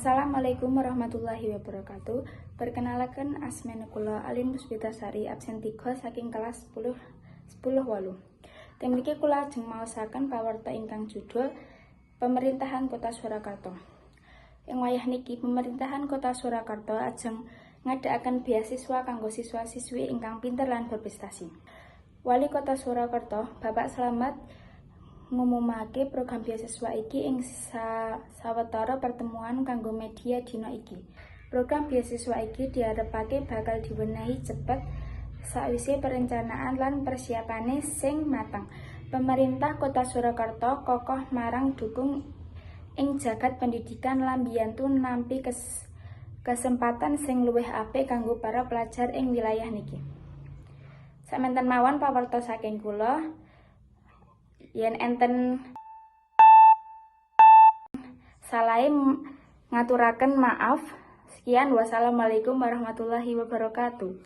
Assalamualaikum warahmatullahi wabarakatuh. Perkenalkan asmane kula Alin Puspitasari absen 3 saking kelas 10 Tim niki kula ajeng maosaken pawarta ingkang judul Pemerintahan Kota Surakarta. Ing wayah niki pemerintahan Kota Surakarta ajeng ngadakaken beasiswa kanggo siswa-siswi ingkang pinter lan berprestasi. Wali Kota Surakarta, Bapak Slamet ngumumake program beasiswa iki ing sawetara pertemuan kanggo media dina iki. Program beasiswa iki diharepake bakal diwenehi cepet sawise perencanaan lan persiapane sing mateng. Pemerintah Kota Surakarta kokoh marang dukung ing jagat pendidikan lan mbiyantu nampi kesempatan sing luwih apik kanggo para pelajar ing wilayah niki. Sakmenten mawon pawarta saking kula. Yen enten salahe ngaturaken maaf. Sekian, wassalamualaikum warahmatullahi wabarakatuh.